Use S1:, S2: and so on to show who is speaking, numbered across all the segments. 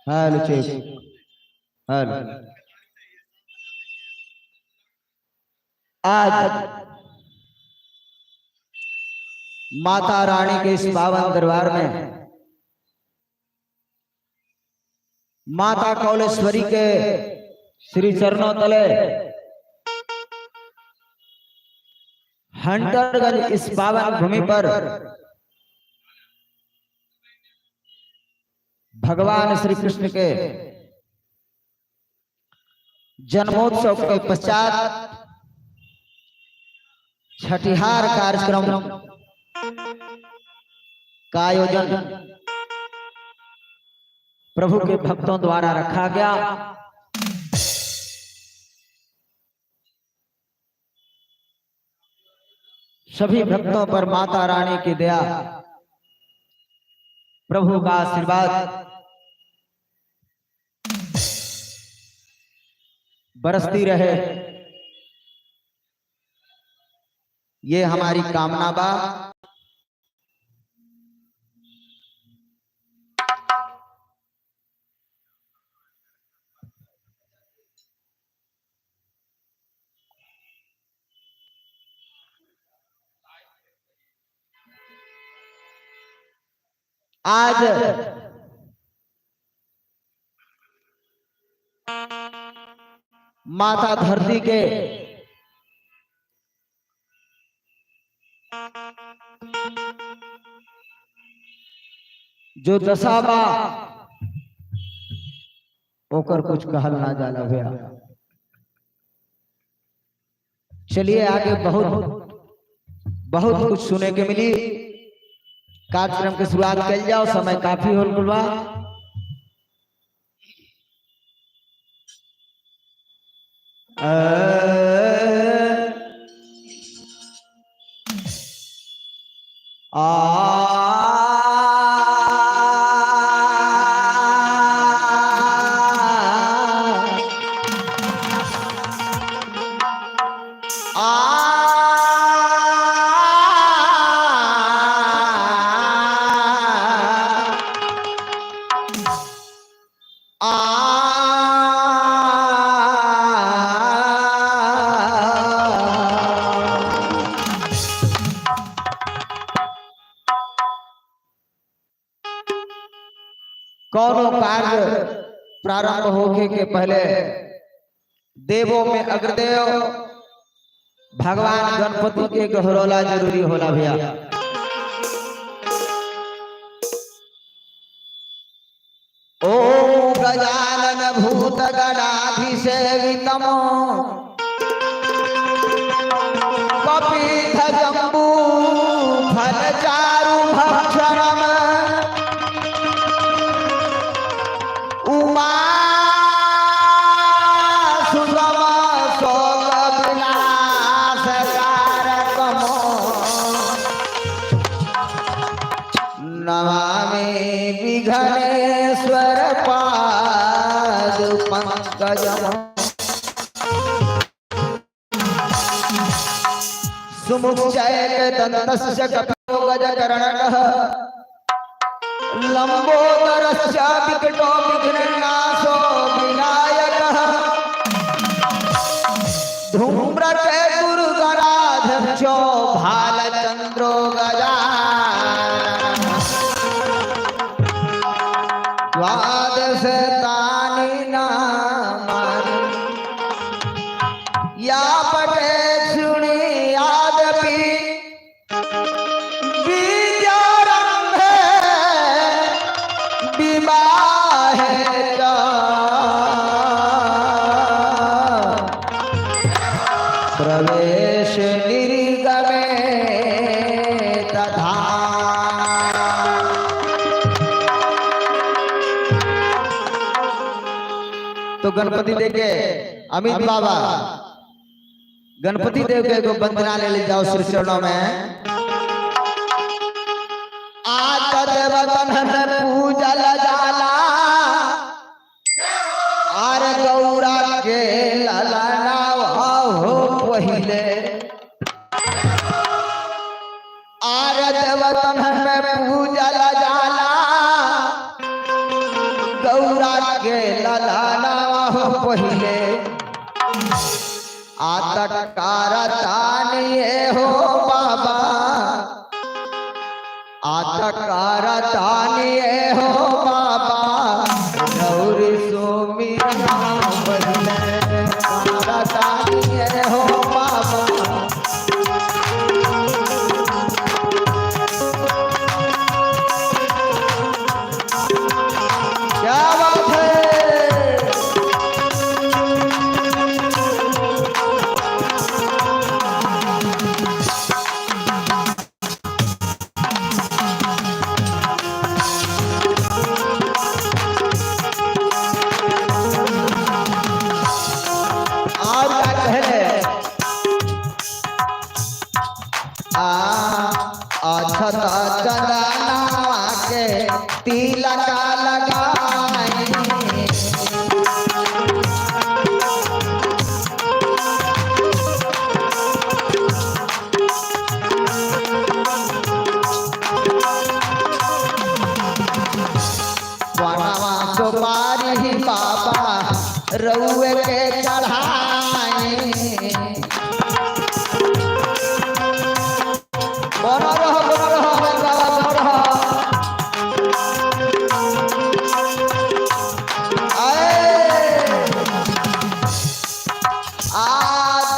S1: Hello check hello. आज माता रानी के इस पावन दरबार में माता कौलेश्वरी के श्री चरणों तले हंटरगंज इस पावन भूमि पर भगवान श्री कृष्ण के जन्मोत्सव के पश्चात छठिहार कार्यक्रम का आयोजन प्रभु के भक्तों द्वारा रखा गया। सभी भक्तों पर माता रानी की दया, प्रभु का आशीर्वाद बरसती रहे, ये हमारी कामना बा। आज माता धरती के जो दशा बा ओकर कुछ कहल ना जाला भैया। चलिए आगे बहुत कुछ सुने के मिली। कार्यक्रम की शुरुआत कर जाओ, समय काफी हो गया बा। कौनो कार्य प्रारंभ होने के पहले देवों में अग्रदेव भगवान गणपति के गहरोला जरूरी होला भैया। ओम गजानन भूत गणाधिसेवितम कपिथ जम्बू फलचारु भक्षणम उमा सुगम सोग विलास कारकम नमामि विघ्नेश्वर पाद पंकजम सुमुच्चैक दन्तस्य कपिलो गजकर्णकः लंबोदरस्य विकटो विघ्ननाशो विनायकः धूम्रकेतुर् गणाध्यक्षो भालचन्द्रो गजाननः द्वादशतानि नामानि या पठे शृणुयादपि प्रवेश निर्गमे तथा। तो गणपति देव के अमित बाबा गणपति देव के वंदना ले जाओ श्री चरणों में। आज देवतन पूजल जाला आर गौरा के ललना हो पहिले आर देवतन में पूजल जाला के ललाना हो पहिले आतक कारतानिए हो बाबा आतक कारतानिए हो बाबा गौरी सोमी पहिले कारतानिए हो बाबा क्या बात है अछत चंदना के तिलक लगाए बनवा सुपारी बाबा रउए के चढ़ाए बना रहो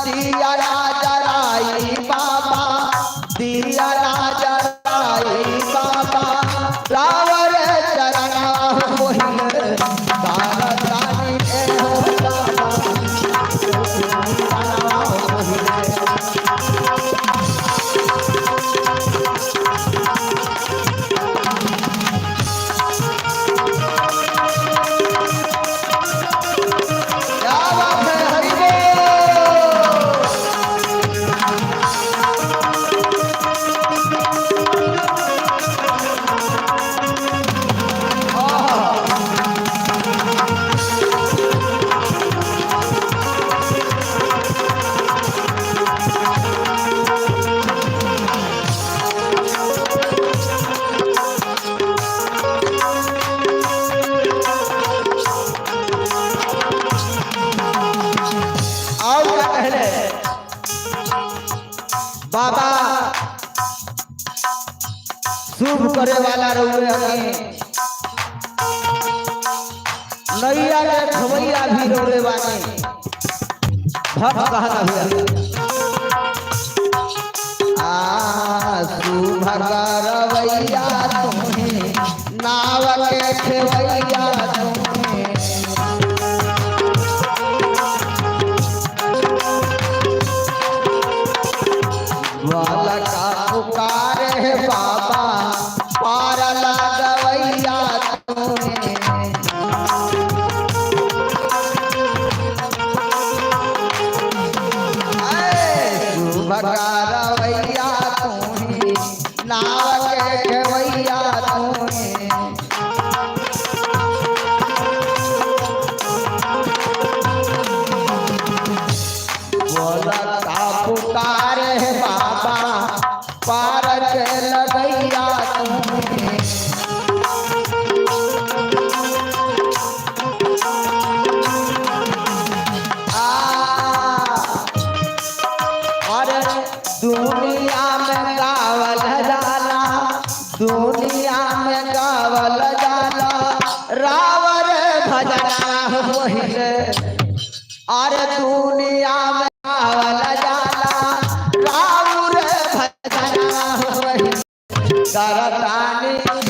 S1: दिया राजराई बाबा दिया राजराई बाबा रावर चरणा मोहिन कारतानी हो बाबा बाबा शुभ करे वाला रउए हमें नैया के खवैया भी रउए वाले भक्त कहता हुआ शुभ करवैया तुम्हें नाव के खेवैया तुम्हें का पुकारे है बाबा पार लगवैया तुम्हें शुभ करवैया तुम्हें नाव के खेवैया तुम्हें का पुकारे है बाबा पार के लगैया तुम्हें अरे दुनिया में गावल जाला दुनिया में गावल जाला रावर भजना होइले अरे दुनिया में गावल जाला रावर भजना होइले करतानी हो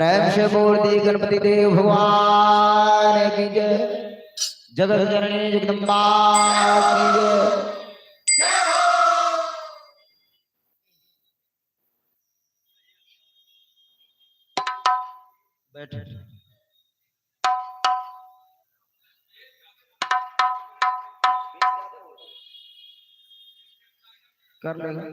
S1: प्रेम से बोल दी गणपति देव भगवान की जय। जगत जननी जगदम्बा की जय। बैठे कर लेगा।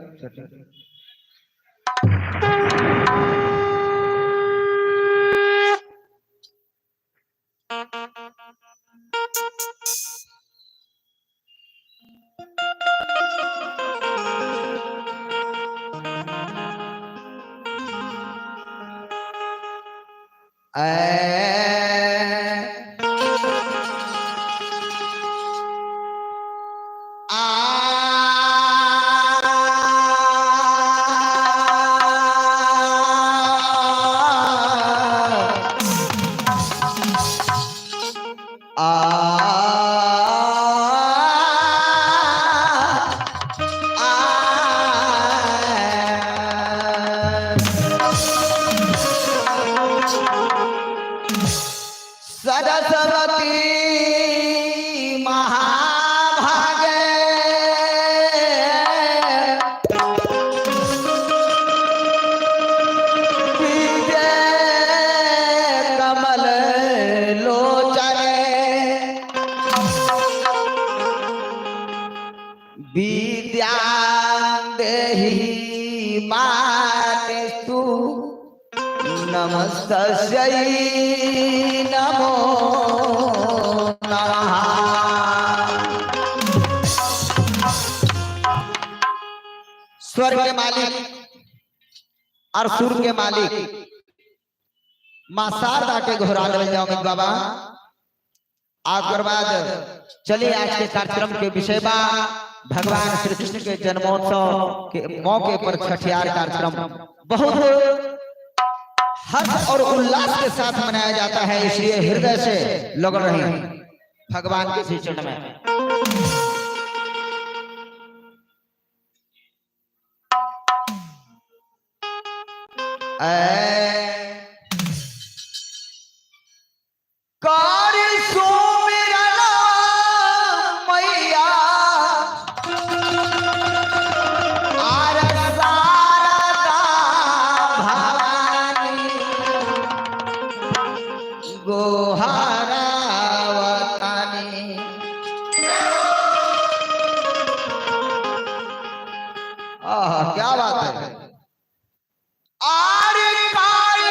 S1: सरस्वती महाभागे विजय कमल लोचने विद्या देहि मातेस्तु नमस्तस्यै नमो नमः। स्वर्ग के मालिक और सूर्य के मालिक मां शारदा के घोरा ले जाओगे बाबा। आकर बाद चलिए आज के कार्यक्रम के विषय बा भगवान श्री कृष्ण के जन्मोत्सव के मौके पर छठियार कार्यक्रम बहुत हर्ष और उल्लास के साथ मनाया जाता है, इसलिए हृदय से लग रहे हैं भगवान के श्री चरण में। क्या बात है। आरे काल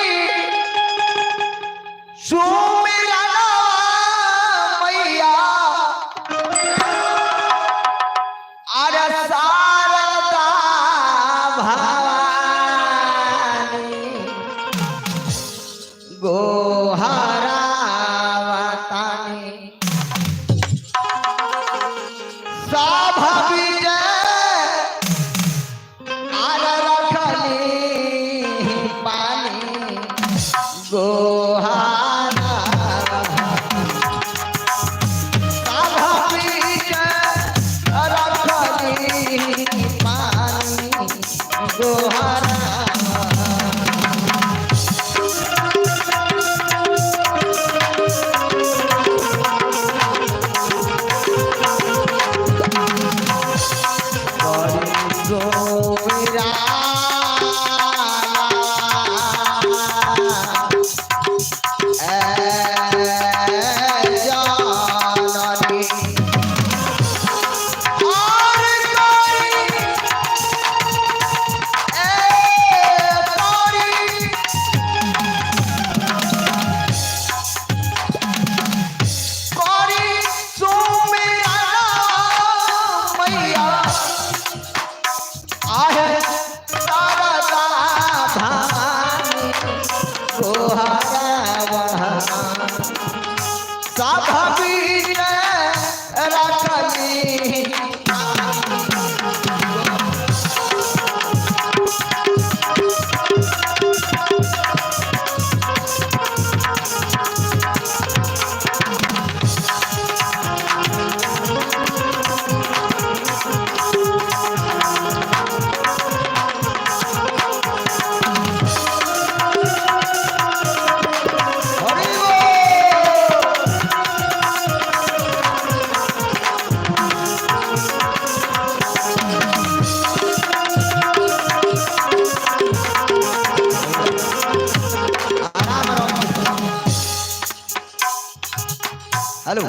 S1: हेलो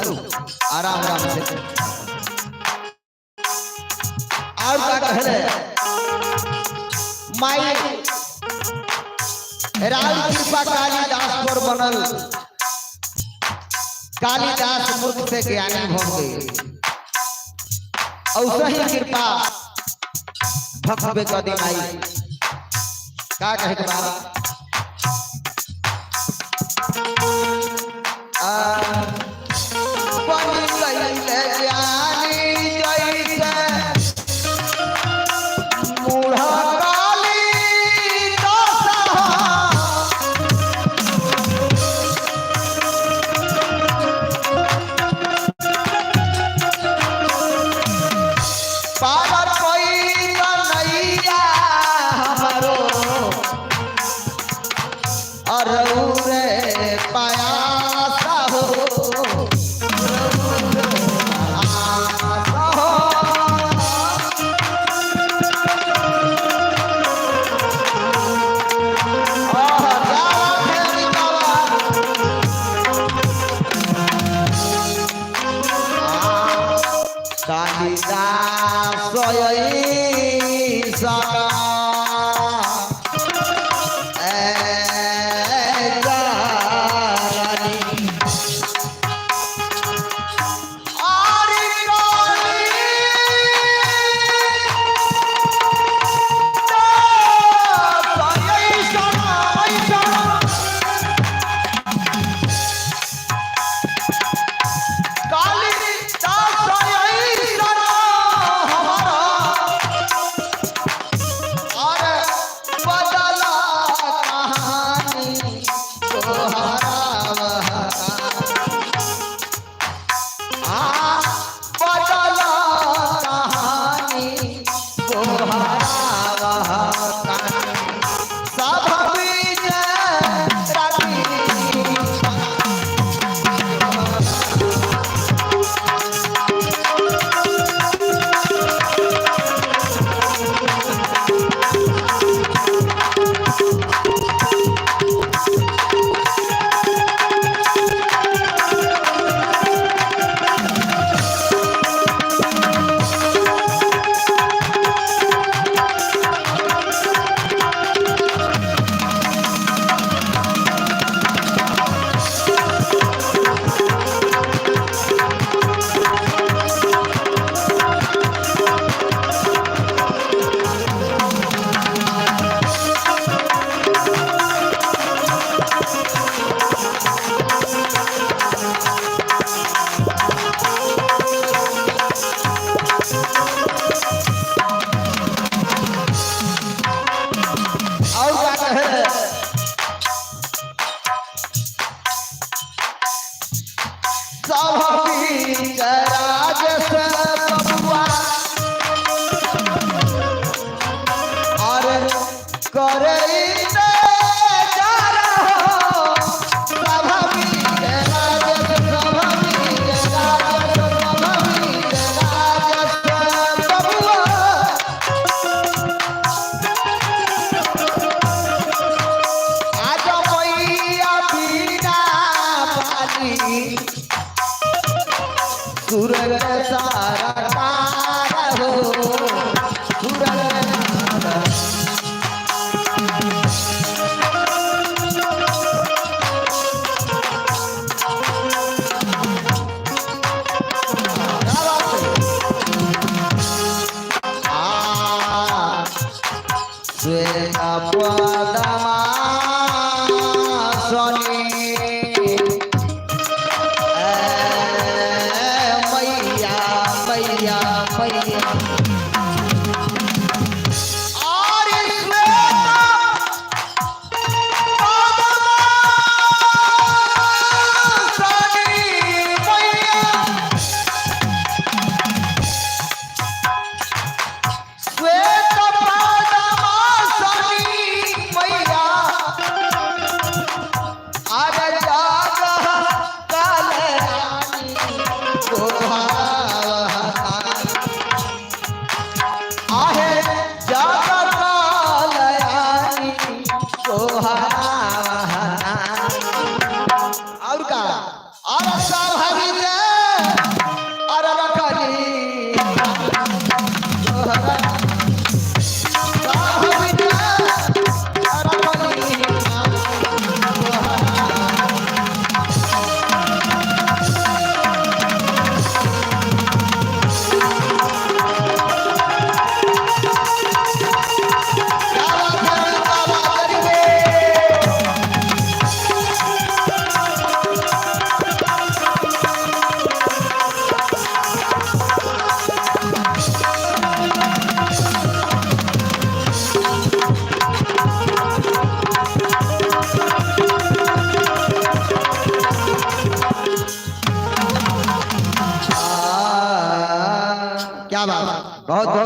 S1: आराम आराम से और क्या कहले माई राम कृपा कालिदास पर बनल कालिदास मूर्ख से ज्ञानी हो गए और सही कृपा भक्तवे कदी माई का कहे के बा बनी गईले ज्ञानी जैसे मूढ़ा पार कोई नैया हमारो अरौरे पायासा हो कालिदास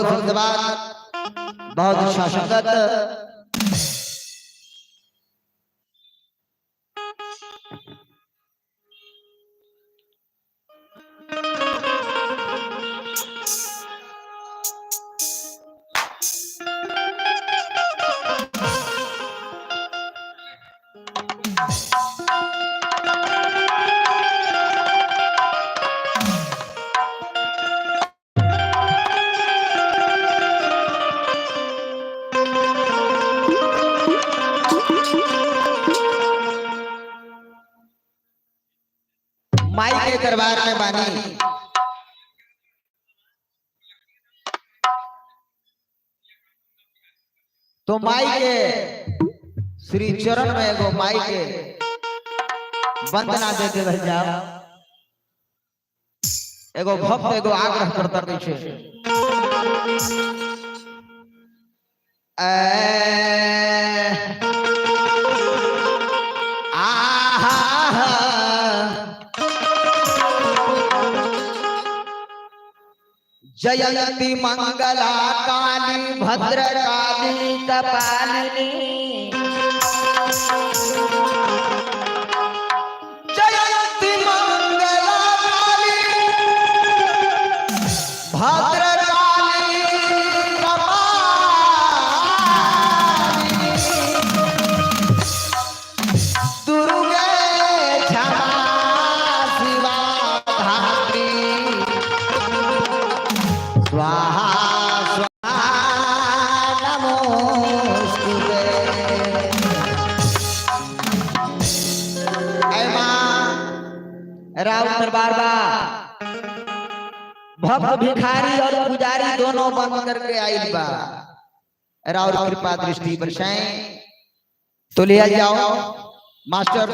S1: बहुत धन्यवाद, बहुत अच्छा संगत। माई के दरबार में बानी तो माई के श्री चरण में एगो माई के वंदना देते रह जाओ। एगो भक्त एगो आग्रह करता पीछे जयंती मंगला काली भद्र काली कपालिनी जयंती मंगला काली भद्र काली कपालिनी दुर्गे क्षमा शिवा धात्री स्वाहा स्वाहा नमोस्तुते। ऐ मां राव दरबार बा भक्त भिखारी और पुजारी दोनों बन करके आइल बा। राव कृपा दृष्टि बरसाएं तो ले जाओ मास्टर।